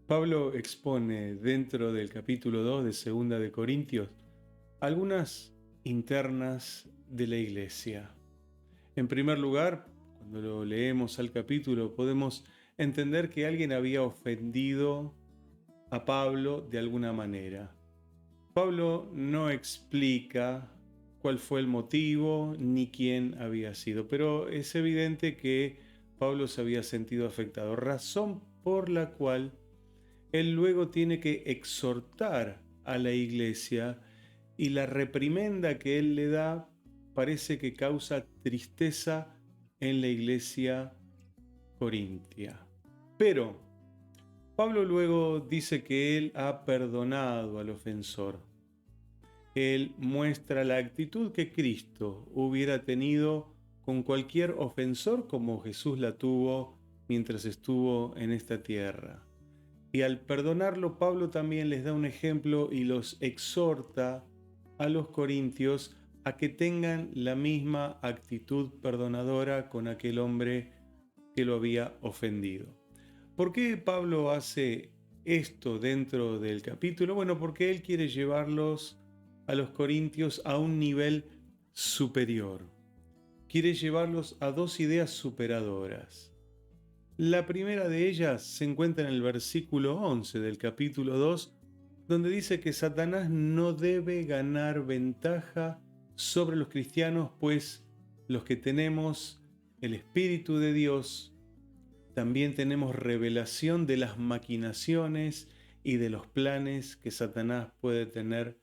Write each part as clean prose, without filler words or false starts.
Pablo expone dentro del capítulo 2 de Segunda de Corintios algunas internas de la iglesia. En primer lugar, cuando lo leemos al capítulo, podemos entender que alguien había ofendido a Pablo de alguna manera. Pablo no explica cuál fue el motivo ni quién había sido, pero es evidente que Pablo se había sentido afectado, razón por la cual él luego tiene que exhortar a la iglesia y la reprimenda que él le da parece que causa tristeza en la iglesia corintia. Pero Pablo luego dice que él ha perdonado al ofensor. Él muestra la actitud que Cristo hubiera tenido con cualquier ofensor como Jesús la tuvo mientras estuvo en esta tierra. Y al perdonarlo, Pablo también les da un ejemplo y los exhorta a los corintios a que tengan la misma actitud perdonadora con aquel hombre que lo había ofendido. ¿Por qué Pablo hace esto dentro del capítulo? Bueno, porque él quiere llevarlos a los corintios a un nivel superior. Quiere llevarlos a dos ideas superadoras. La primera de ellas se encuentra en el versículo 11 del capítulo 2, donde dice que Satanás no debe ganar ventaja sobre los cristianos, pues los que tenemos el Espíritu de Dios, también tenemos revelación de las maquinaciones y de los planes que Satanás puede tener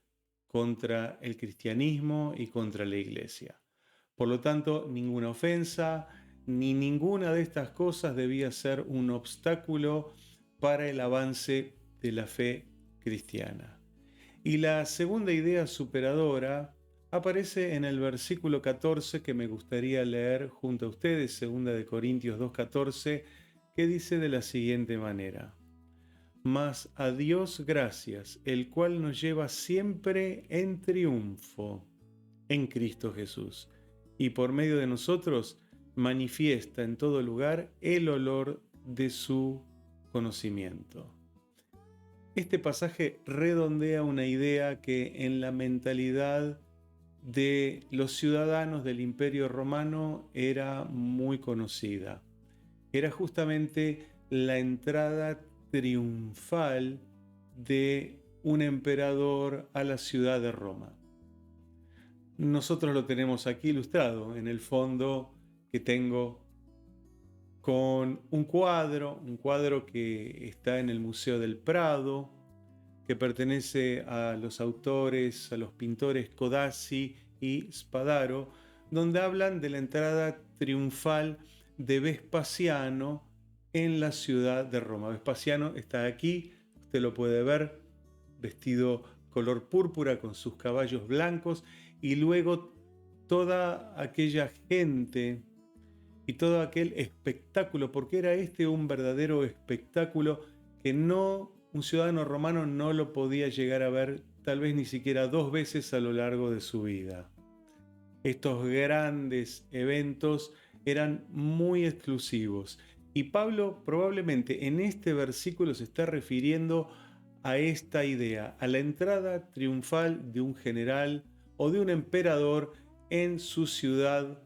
contra el cristianismo y contra la iglesia. Por lo tanto, ninguna ofensa, ni ninguna de estas cosas debía ser un obstáculo para el avance de la fe cristiana. Y la segunda idea superadora aparece en el versículo 14 que me gustaría leer junto a ustedes, 2 de Corintios 2:14, que dice de la siguiente manera: Mas a Dios gracias, el cual nos lleva siempre en triunfo en Cristo Jesús, y por medio de nosotros manifiesta en todo lugar el olor de su conocimiento. Este pasaje redondea una idea que en la mentalidad de los ciudadanos del Imperio Romano era muy conocida. Era justamente la entrada triunfal de un emperador a la ciudad de Roma. Nosotros lo tenemos aquí ilustrado en el fondo que tengo con un cuadro que está en el Museo del Prado, que pertenece a los autores, a los pintores Codazzi y Spadaro, donde hablan de la entrada triunfal de Vespasiano en la ciudad de Roma. Vespasiano está aquí, usted lo puede ver, vestido color púrpura con sus caballos blancos, y luego toda aquella gente y todo aquel espectáculo, porque era este un verdadero espectáculo que un ciudadano romano no lo podía llegar a ver tal vez ni siquiera 2 veces a lo largo de su vida. Estos grandes eventos eran muy exclusivos y Pablo probablemente en este versículo se está refiriendo a esta idea, a la entrada triunfal de un general o de un emperador en su ciudad,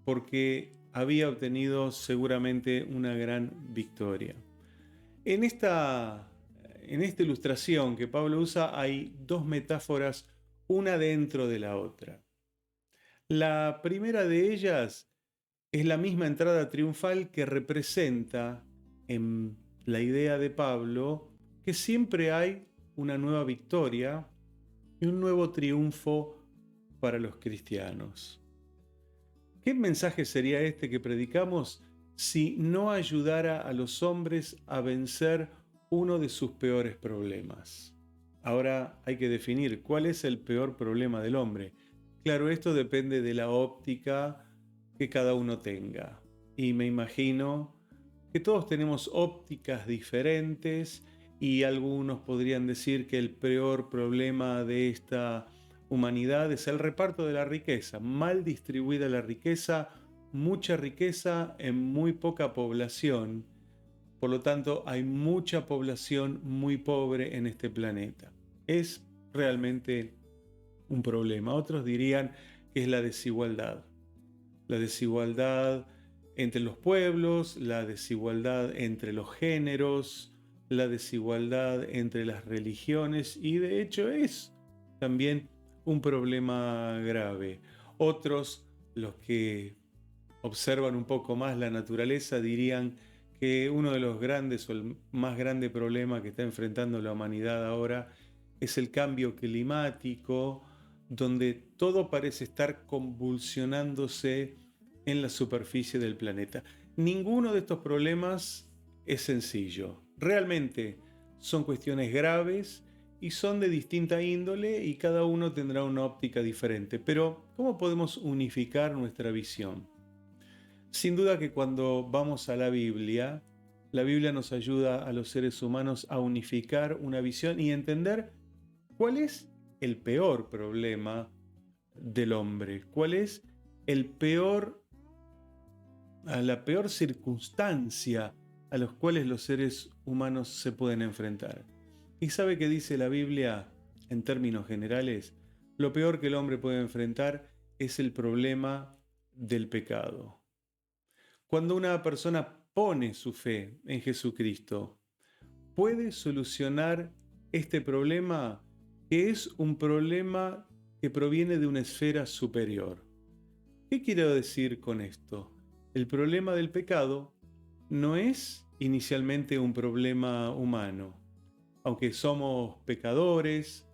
porque había obtenido seguramente una gran victoria. En esta ilustración que Pablo usa hay dos metáforas, una dentro de la otra. La primera de ellas es la misma entrada triunfal que representa en la idea de Pablo que siempre hay una nueva victoria y un nuevo triunfo para los cristianos. ¿Qué mensaje sería este que predicamos si no ayudara a los hombres a vencer uno de sus peores problemas? Ahora hay que definir cuál es el peor problema del hombre. Claro, esto depende de la óptica que cada uno tenga. Y me imagino que todos tenemos ópticas diferentes y algunos podrían decir que el peor problema de esta humanidad es el reparto de la riqueza, mal distribuida la riqueza, mucha riqueza en muy poca población. Por lo tanto, hay mucha población muy pobre en este planeta. Es realmente un problema. Otros dirían que es la desigualdad. La desigualdad entre los pueblos, la desigualdad entre los géneros, la desigualdad entre las religiones, y de hecho es también un problema grave. Otros, los que observan un poco más la naturaleza, dirían que uno de los grandes o el más grande problema que está enfrentando la humanidad ahora es el cambio climático, donde todo parece estar convulsionándose en la superficie del planeta. Ninguno de estos problemas es sencillo. Realmente son cuestiones graves y son de distinta índole y cada uno tendrá una óptica diferente. Pero, ¿cómo podemos unificar nuestra visión? Sin duda que cuando vamos a la Biblia nos ayuda a los seres humanos a unificar una visión y entender cuál es el peor problema del hombre, cuál es la peor circunstancia a los cuales los seres humanos se pueden enfrentar. ¿Y sabe qué dice la Biblia en términos generales? Lo peor que el hombre puede enfrentar es el problema del pecado. Cuando una persona pone su fe en Jesucristo, puede solucionar este problema, que es un problema que proviene de una esfera superior. ¿Qué quiero decir con esto? El problema del pecado no es inicialmente un problema humano, aunque somos pecadores,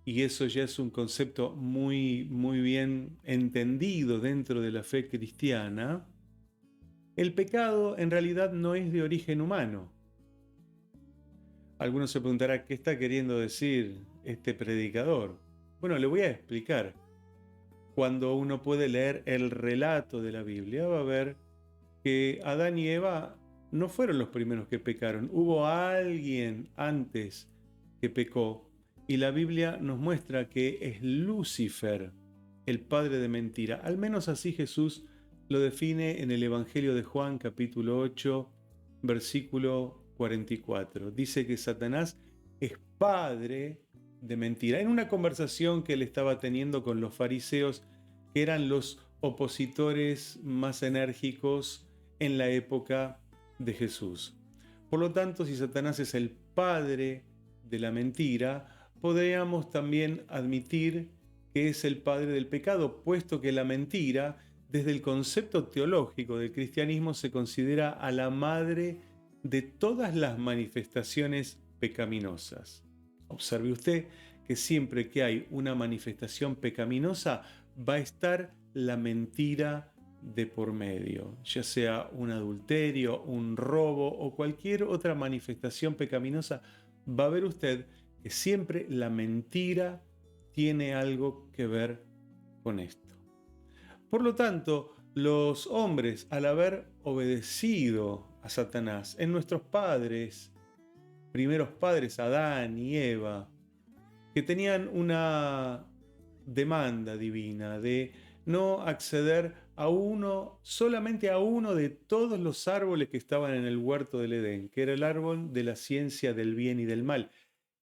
y eso ya es un concepto muy bien entendido dentro de la fe cristiana. El pecado en realidad no es de origen humano. Algunos se preguntarán, ¿qué está queriendo decir este predicador? Bueno, le voy a explicar. Cuando uno puede leer el relato de la Biblia, va a ver que Adán y Eva no fueron los primeros que pecaron. Hubo alguien antes que pecó, y la Biblia nos muestra que es Lucifer, el padre de mentira. Al menos así Jesús lo define en el Evangelio de Juan, capítulo 8, versículo 44. Dice que Satanás es padre de mentira. En una conversación que él estaba teniendo con los fariseos, que eran los opositores más enérgicos en la época de Jesús. Por lo tanto, si Satanás es el padre de la mentira, podríamos también admitir que es el padre del pecado, puesto que la mentira, desde el concepto teológico del cristianismo, se considera a la madre de todas las manifestaciones pecaminosas. Observe usted que siempre que hay una manifestación pecaminosa, va a estar la mentira de por medio, ya sea un adulterio, un robo o cualquier otra manifestación pecaminosa. Va a ver usted que siempre la mentira tiene algo que ver con esto. Por lo tanto, los hombres, al haber obedecido a Satanás, en nuestros primeros padres, Adán y Eva, que tenían una demanda divina de no acceder solamente a uno de todos los árboles que estaban en el huerto del Edén, que era el árbol de la ciencia del bien y del mal,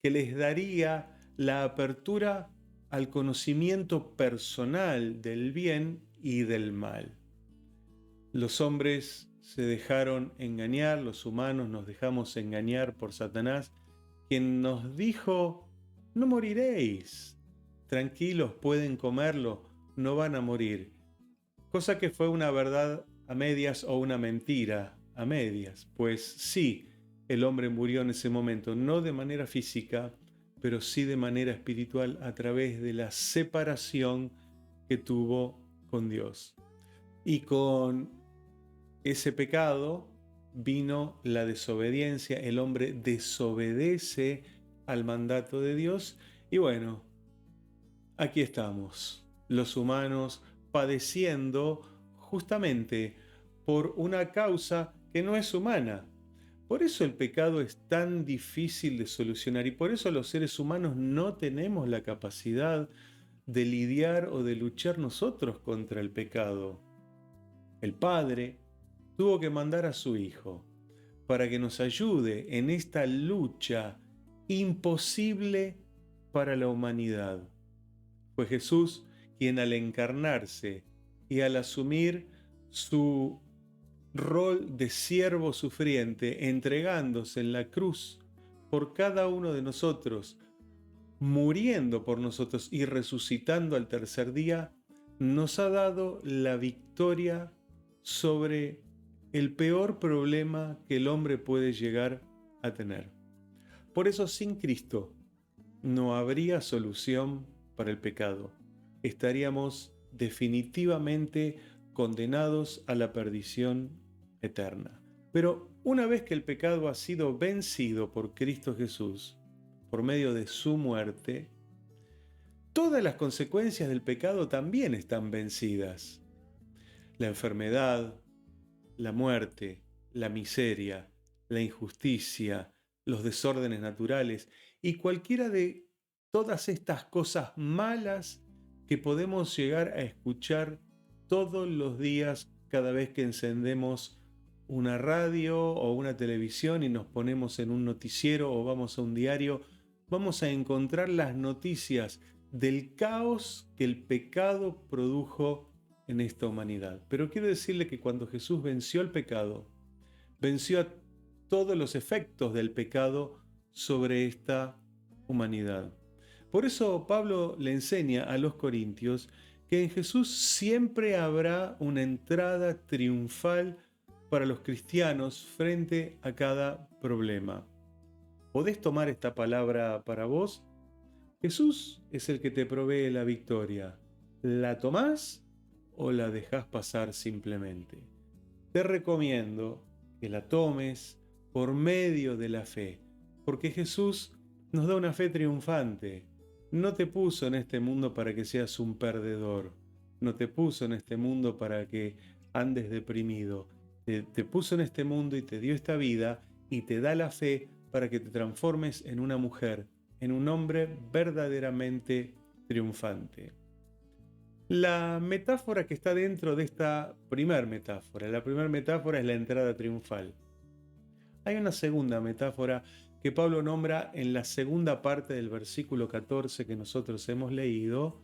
que les daría la apertura al conocimiento personal del bien y del mal. Los hombres se dejaron engañar, los humanos nos dejamos engañar por Satanás, quien nos dijo: no moriréis, tranquilos, pueden comerlo, no van a morir. Cosa que fue una verdad a medias o una mentira a medias, pues sí, el hombre murió en ese momento, no de manera física, pero sí de manera espiritual a través de la separación que tuvo con Dios. Y con ese pecado vino la desobediencia, el hombre desobedece al mandato de Dios y bueno, aquí estamos, los humanos padeciendo justamente por una causa que no es humana. Por eso el pecado es tan difícil de solucionar y por eso los seres humanos no tenemos la capacidad de lidiar o de luchar nosotros contra el pecado. El Padre tuvo que mandar a su Hijo para que nos ayude en esta lucha imposible para la humanidad. Fue Jesús quien al encarnarse y al asumir su rol de siervo sufriente, entregándose en la cruz por cada uno de nosotros, muriendo por nosotros y resucitando al tercer día, nos ha dado la victoria sobre el peor problema que el hombre puede llegar a tener. Por eso, sin Cristo no habría solución para el pecado. Estaríamos definitivamente condenados a la perdición eterna. Pero una vez que el pecado ha sido vencido por Cristo Jesús, por medio de su muerte, todas las consecuencias del pecado también están vencidas. La enfermedad, la muerte, la miseria, la injusticia, los desórdenes naturales y cualquiera de todas estas cosas malas que podemos llegar a escuchar todos los días cada vez que encendemos una radio o una televisión y nos ponemos en un noticiero o vamos a un diario, vamos a encontrar las noticias del caos que el pecado produjo en esta humanidad. Pero quiero decirle que cuando Jesús venció el pecado, venció a todos los efectos del pecado sobre esta humanidad. Por eso Pablo le enseña a los corintios que en Jesús siempre habrá una entrada triunfal para los cristianos frente a cada problema. ¿Podés tomar esta palabra para vos? Jesús es el que te provee la victoria. ¿La tomás o la dejás pasar simplemente? Te recomiendo que la tomes por medio de la fe, porque Jesús nos da una fe triunfante. No te puso en este mundo para que seas un perdedor. No te puso en este mundo para que andes deprimido. Te puso en este mundo y te dio esta vida y te da la fe para que te transformes en una mujer, en un hombre verdaderamente triunfante. La metáfora que está dentro de esta primera metáfora, la primera metáfora es la entrada triunfal. Hay una segunda metáfora que Pablo nombra en la segunda parte del versículo 14 que nosotros hemos leído,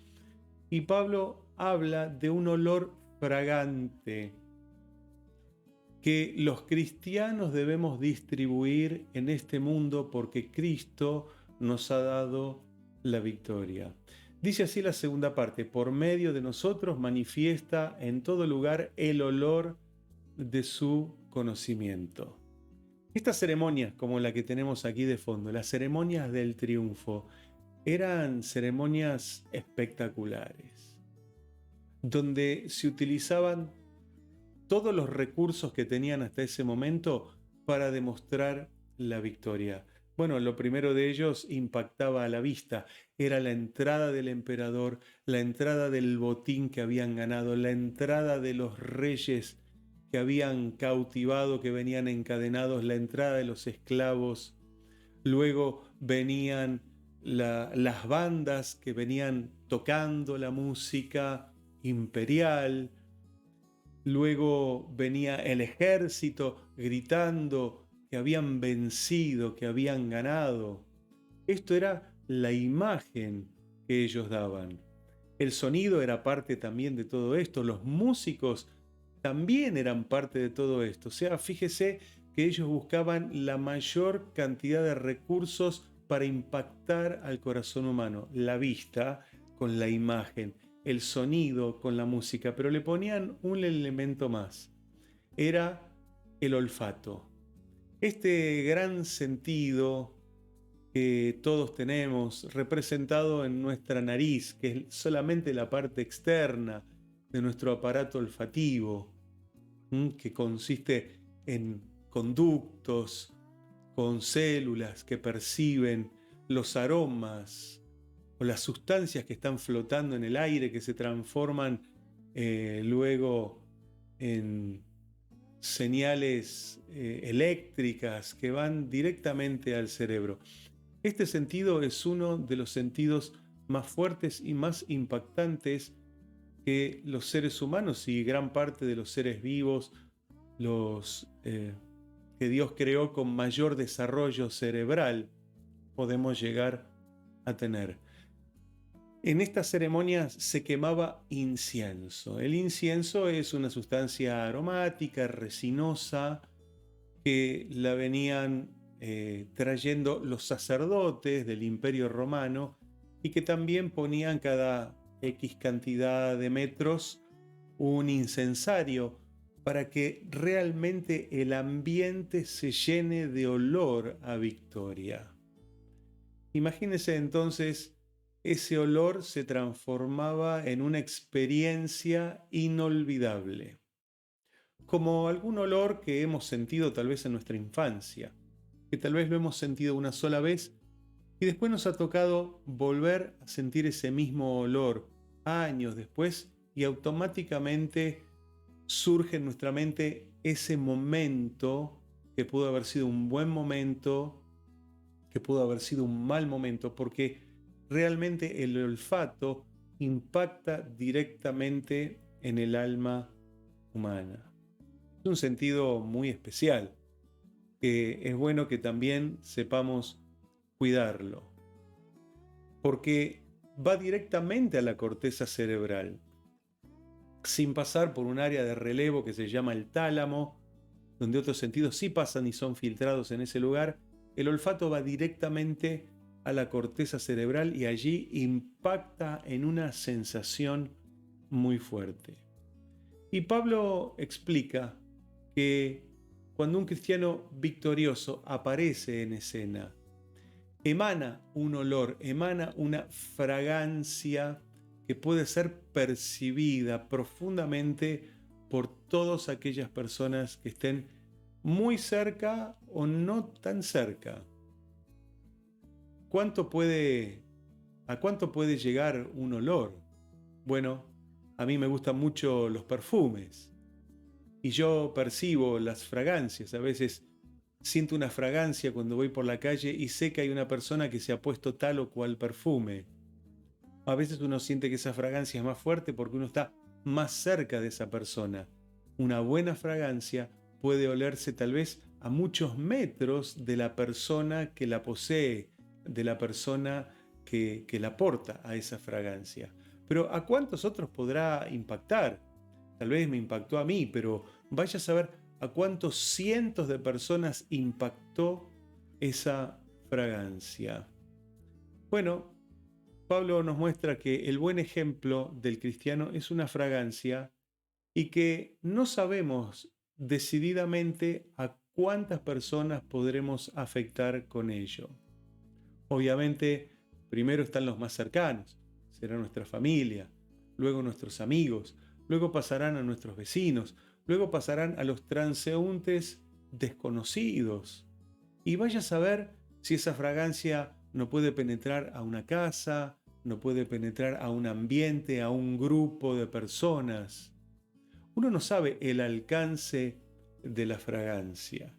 y Pablo habla de un olor fragante que los cristianos debemos distribuir en este mundo porque Cristo nos ha dado la victoria. Dice así la segunda parte: por medio de nosotros manifiesta en todo lugar el olor de su conocimiento. Estas ceremonias, como la que tenemos aquí de fondo, las ceremonias del triunfo, eran ceremonias espectaculares, donde se utilizaban todos los recursos que tenían hasta ese momento para demostrar la victoria. Bueno, lo primero de ellos impactaba a la vista. Era la entrada del emperador, la entrada del botín que habían ganado, la entrada de los reyes que habían cautivado, que venían encadenados, la entrada de los esclavos. Luego venían las bandas que venían tocando la música imperial. Luego venía el ejército gritando que habían vencido, que habían ganado. Esto era la imagen que ellos daban. El sonido era parte también de todo esto. Los músicos también eran parte de todo esto. O sea, fíjese que ellos buscaban la mayor cantidad de recursos para impactar al corazón humano. La vista con la imagen, el sonido con la música, pero le ponían un elemento más. Era el olfato. Este gran sentido que todos tenemos representado en nuestra nariz, que es solamente la parte externa de nuestro aparato olfativo, que consiste en conductos con células que perciben los aromas o las sustancias que están flotando en el aire, que se transforman luego en señales eléctricas que van directamente al cerebro. Este sentido es uno de los sentidos más fuertes y más impactantes que los seres humanos y gran parte de los seres vivos, los que Dios creó con mayor desarrollo cerebral podemos llegar a tener. En estas ceremonias se quemaba incienso. El incienso es una sustancia aromática, resinosa, que la venían trayendo los sacerdotes del Imperio Romano y que también ponían cada X cantidad de metros un incensario para que realmente el ambiente se llene de olor a victoria. Imagínense entonces, ese olor se transformaba en una experiencia inolvidable, como algún olor que hemos sentido tal vez en nuestra infancia, que tal vez lo hemos sentido una sola vez y después nos ha tocado volver a sentir ese mismo olor años después y automáticamente surge en nuestra mente ese momento que pudo haber sido un buen momento, que pudo haber sido un mal momento, porque realmente el olfato impacta directamente en el alma humana. Es un sentido muy especial, que es bueno que también sepamos cuidarlo, porque va directamente a la corteza cerebral, sin pasar por un área de relevo que se llama el tálamo, donde otros sentidos sí pasan y son filtrados en ese lugar. El olfato va directamente a la corteza cerebral y allí impacta en una sensación muy fuerte. Y Pablo explica que cuando un cristiano victorioso aparece en escena, emana un olor, emana una fragancia que puede ser percibida profundamente por todas aquellas personas que estén muy cerca o no tan cerca. ¿A cuánto puede llegar un olor? Bueno, a mí me gustan mucho los perfumes y yo percibo las fragancias. A veces siento una fragancia cuando voy por la calle y sé que hay una persona que se ha puesto tal o cual perfume. A veces uno siente que esa fragancia es más fuerte porque uno está más cerca de esa persona. Una buena fragancia puede olerse tal vez a muchos metros de la persona que la posee, de la persona que la aporta a esa fragancia. Pero ¿a cuántos otros podrá impactar? Tal vez me impactó a mí, pero vaya a saber a cuántos cientos de personas impactó esa fragancia. Bueno, Pablo nos muestra que el buen ejemplo del cristiano es una fragancia y que no sabemos decididamente a cuántas personas podremos afectar con ello. Obviamente, primero están los más cercanos, será nuestra familia, luego nuestros amigos, luego pasarán a nuestros vecinos, luego pasarán a los transeúntes desconocidos. Y vaya a saber si esa fragancia no puede penetrar a una casa, no puede penetrar a un ambiente, a un grupo de personas. Uno no sabe el alcance de la fragancia.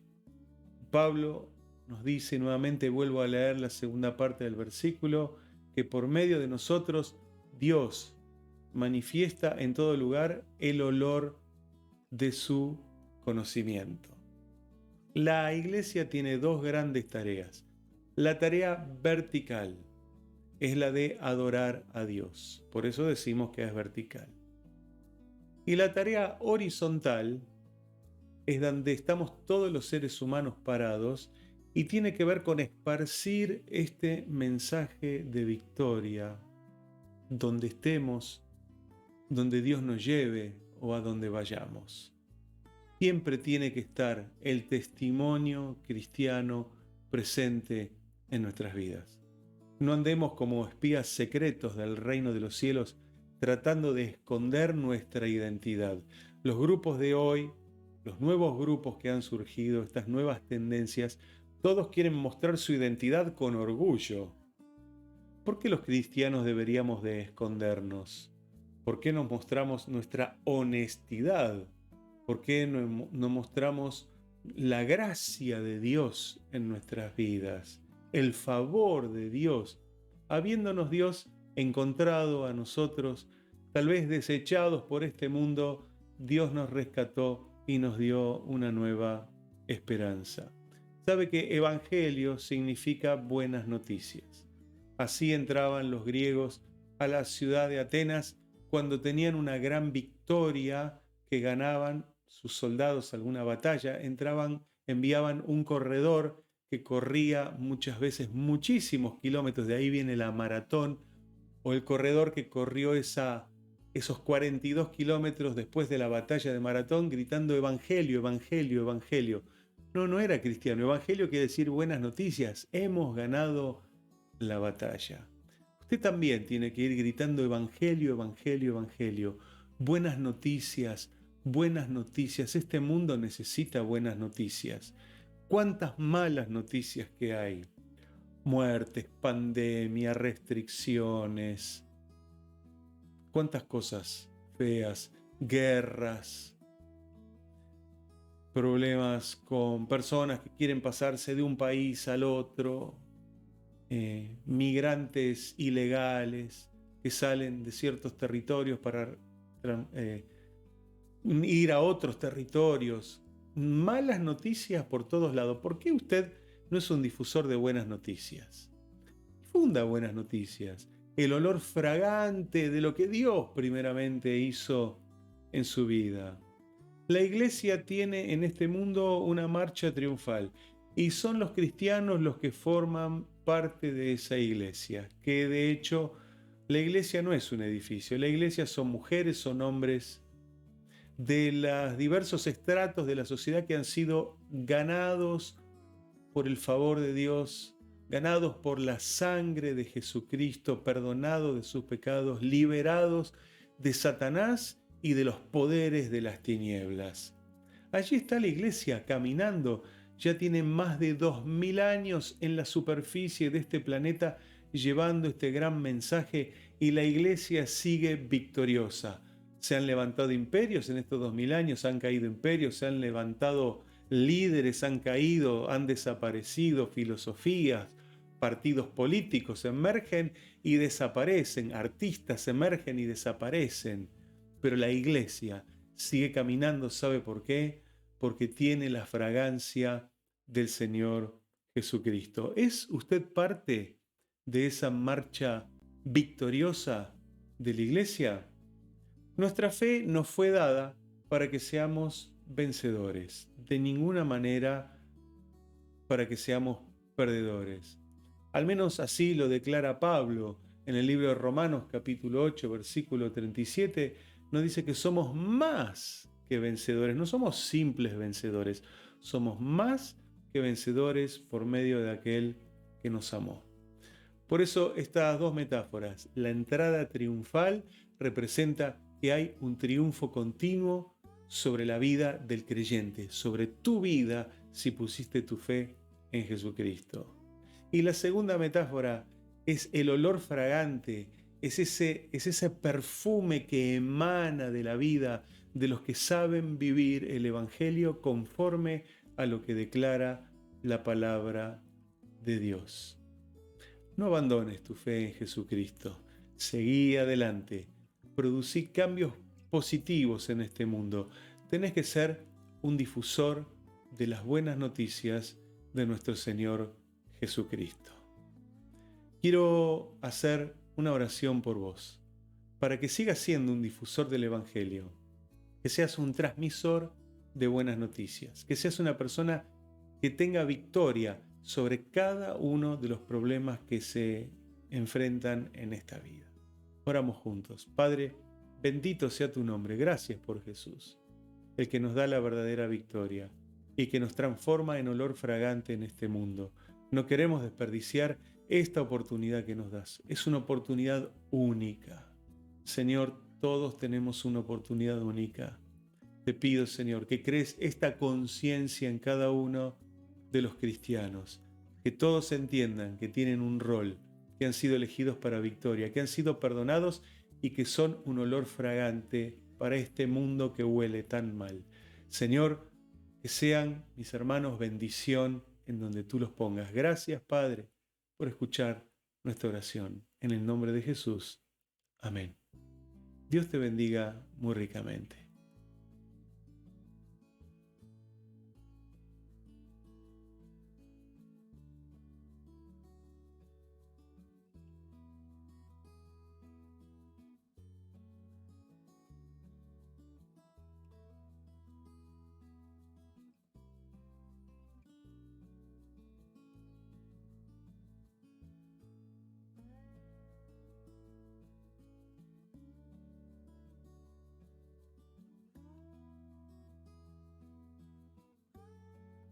Pablo nos dice nuevamente, vuelvo a leer la segunda parte del versículo, que por medio de nosotros Dios manifiesta en todo lugar el olor de su conocimiento. La iglesia tiene dos grandes tareas. La tarea vertical es la de adorar a Dios, por eso decimos que es vertical. Y la tarea horizontal es donde estamos todos los seres humanos parados y tiene que ver con esparcir este mensaje de victoria donde estemos, donde Dios nos lleve o a donde vayamos. Siempre tiene que estar el testimonio cristiano presente en nuestras vidas. No andemos como espías secretos del reino de los cielos tratando de esconder nuestra identidad. Los grupos de hoy, los nuevos grupos que han surgido, estas nuevas tendencias, todos quieren mostrar su identidad con orgullo. ¿Por qué los cristianos deberíamos de escondernos? ¿Por qué nos mostramos nuestra honestidad? ¿Por qué no mostramos la gracia de Dios en nuestras vidas? El favor de Dios, habiéndonos Dios encontrado a nosotros, tal vez desechados por este mundo, Dios nos rescató y nos dio una nueva esperanza. Sabe que evangelio significa buenas noticias. Así entraban los griegos a la ciudad de Atenas cuando tenían una gran victoria, que ganaban sus soldados alguna batalla, enviaban un corredor que corría muchas veces muchísimos kilómetros, de ahí viene la maratón, o el corredor que corrió esos 42 kilómetros después de la batalla de Maratón gritando evangelio, evangelio, evangelio. No, no era cristiano. Evangelio quiere decir buenas noticias. Hemos ganado la batalla. Usted también tiene que ir gritando evangelio, evangelio, evangelio. Buenas noticias, buenas noticias. Este mundo necesita buenas noticias. ¿Cuántas malas noticias que hay? Muertes, pandemia, restricciones. ¿Cuántas cosas feas? Guerras, problemas con personas que quieren pasarse de un país al otro, migrantes ilegales que salen de ciertos territorios para ir a otros territorios. Malas noticias por todos lados. ¿Por qué usted no es un difusor de buenas noticias? Difunda buenas noticias. El olor fragante de lo que Dios primeramente hizo en su vida. La iglesia tiene en este mundo una marcha triunfal y son los cristianos los que forman parte de esa iglesia, que de hecho la iglesia no es un edificio, la iglesia son mujeres, son hombres de los diversos estratos de la sociedad que han sido ganados por el favor de Dios, ganados por la sangre de Jesucristo, perdonados de sus pecados, liberados de Satanás y de los poderes de las tinieblas. Allí está la iglesia caminando, ya tiene más de 2000 años en la superficie de este planeta llevando este gran mensaje y la iglesia sigue victoriosa. Se han levantado imperios en estos 2000 años, han caído imperios, se han levantado líderes, han caído, han desaparecido filosofías, partidos políticos emergen y desaparecen, artistas emergen y desaparecen. Pero la iglesia sigue caminando, ¿sabe por qué? Porque tiene la fragancia del Señor Jesucristo. ¿Es usted parte de esa marcha victoriosa de la iglesia? Nuestra fe nos fue dada para que seamos vencedores, de ninguna manera para que seamos perdedores. Al menos así lo declara Pablo en el libro de Romanos capítulo 8, versículo 37, nos dice que somos más que vencedores, no somos simples vencedores, somos más que vencedores por medio de aquel que nos amó. Por eso estas dos metáforas, la entrada triunfal representa que hay un triunfo continuo sobre la vida del creyente, sobre tu vida si pusiste tu fe en Jesucristo. Y la segunda metáfora es el olor fragante, es ese perfume que emana de la vida de los que saben vivir el Evangelio conforme a lo que declara la palabra de Dios. No abandones tu fe en Jesucristo, seguí adelante, producí cambios positivos en este mundo. Tenés que ser un difusor de las buenas noticias de nuestro Señor Jesucristo. Quiero hacer una oración por vos, para que sigas siendo un difusor del Evangelio, que seas un transmisor de buenas noticias, que seas una persona que tenga victoria sobre cada uno de los problemas que se enfrentan en esta vida. Oramos juntos. Padre, bendito sea tu nombre. Gracias por Jesús, el que nos da la verdadera victoria y que nos transforma en olor fragante en este mundo. No queremos desperdiciar esta oportunidad que nos das. Es una oportunidad única. Señor, todos tenemos una oportunidad única. Te pido, Señor, que crees esta conciencia en cada uno de los cristianos, que todos entiendan que tienen un rol, que han sido elegidos para victoria, que han sido perdonados y que son un olor fragante para este mundo que huele tan mal. Señor, que sean mis hermanos bendición en donde tú los pongas. Gracias, Padre, por escuchar nuestra oración. En el nombre de Jesús. Amén. Dios te bendiga muy ricamente.